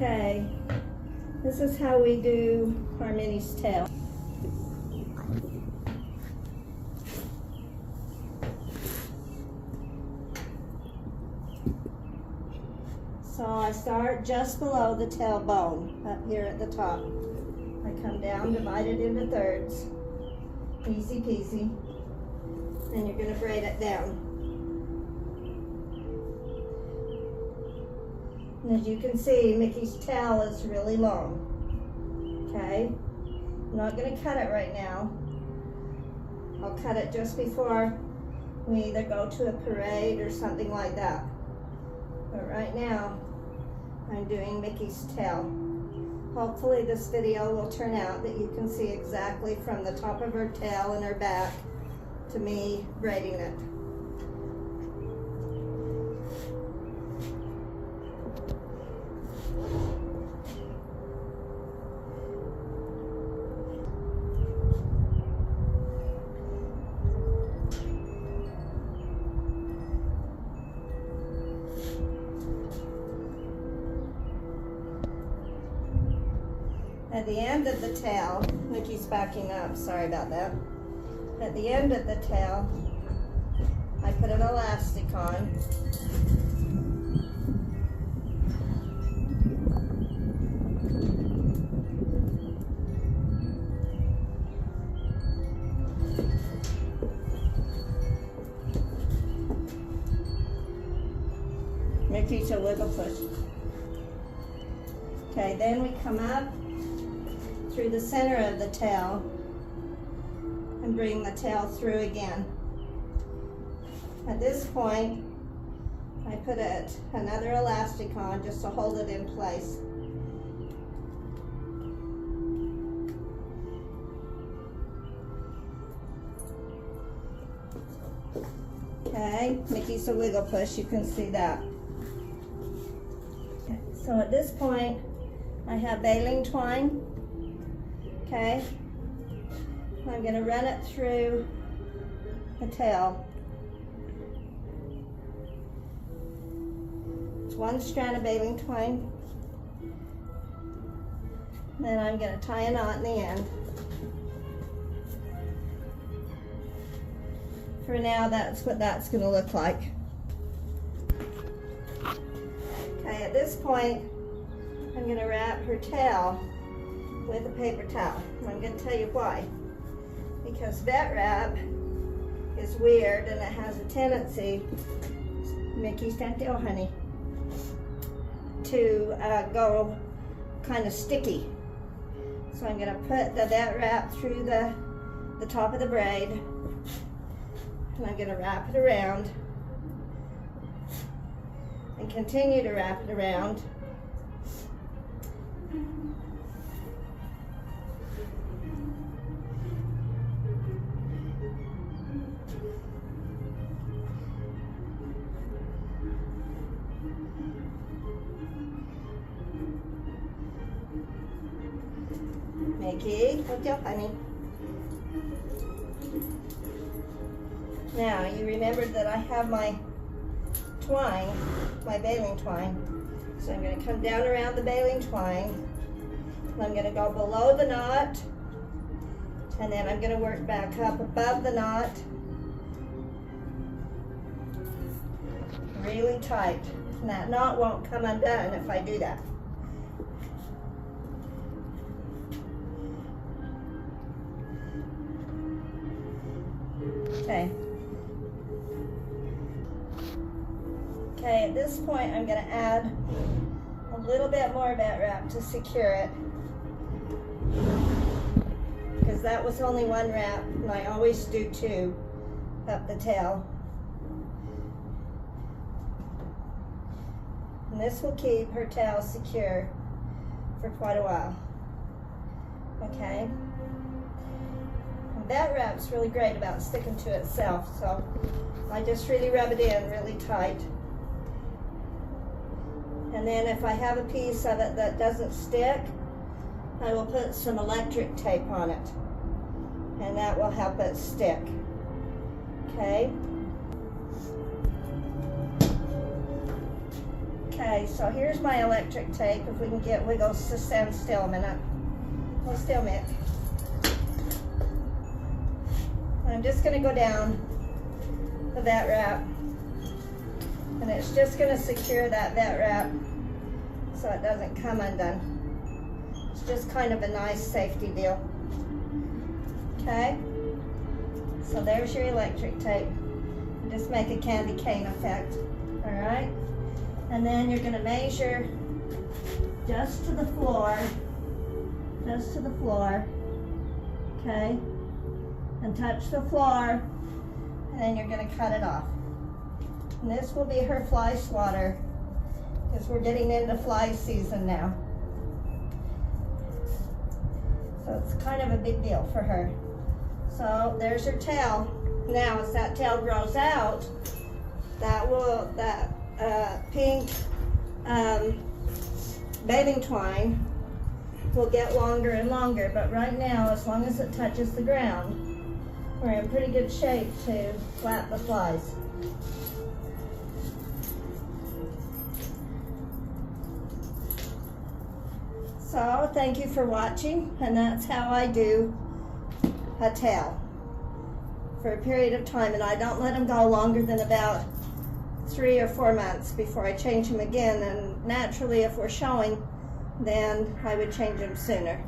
Okay, this is how we do our Minnie's tail. So I start just below the tailbone, up here at the top. I come down, divide it into thirds, easy peasy, and you're going to braid it down. And as you can see, Mikki's tail is really long. Okay, I'm not going to cut it right now. I'll cut it just before we either go to a parade or something like that. But right now, I'm doing Mikki's tail. Hopefully this video will turn out that you can see exactly from the top of her tail and her back to me braiding it. At the end of the tail, Mikki's backing up, sorry about that. At the end of the tail, I put an Elastikon. Mikki's a wiggle push. Okay, then we come up through the center of the tail and bring the tail through again. At this point, I put another Elastikon just to hold it in place. Okay, Mikki's a wiggle push, you can see that. Okay, so at this point, I have baling twine. Okay, I'm going to run it through the tail. It's one strand of baling twine. Then I'm going to tie a knot in the end. For now, that's what that's going to look like. Okay, at this point, I'm going to wrap her tail with a paper towel. And I'm going to tell you why. Because VETWRAP is weird and it has a tendency, Mikki, stand still, honey, to go kind of sticky. So I'm going to put the VETWRAP through the top of the braid, and I'm going to wrap it around and continue to wrap it around. Mikki, what's your honey? Now, you remembered that I have my twine, my baling twine. So I'm going to come down around the baling twine. And I'm going to go below the knot. And then I'm going to work back up above the knot. Really tight. And that knot won't come undone if I do that. Okay. Okay, at this point I'm going to add a little bit more VETWRAP to secure it, because that was only one wrap and I always do two up the tail. And this will keep her tail secure for quite a while. Okay? And VETWRAP's really great about sticking to itself, so I just really rub it in really tight. And then if I have a piece of it that doesn't stick, I will put some electric tape on it, and that will help it stick. Okay? Okay, Okay, so here's my electric tape. If we can get wiggles to stand still a minute. Hold still, Mick. I'm just going to go down the VETWRAP, and it's just going to secure that VETWRAP so it doesn't come undone. It's just kind of a nice safety deal. Okay, so there's your electric tape. Just make a candy cane effect. All right, and then you're going to measure just to the floor, okay, and touch the floor, and then you're going to cut it off. And this will be her fly swatter, because we're getting into fly season now. So it's kind of a big deal for her. So there's her tail. Now as that tail grows out, that pink baling twine will get longer and longer, but right now, as long as it touches the ground, we're in pretty good shape to flap the flies. So thank you for watching, and that's how I do a tail for a period of time, and I don't let them go longer than about 3 or 4 months before I change them again, and naturally if we're showing, then I would change them sooner.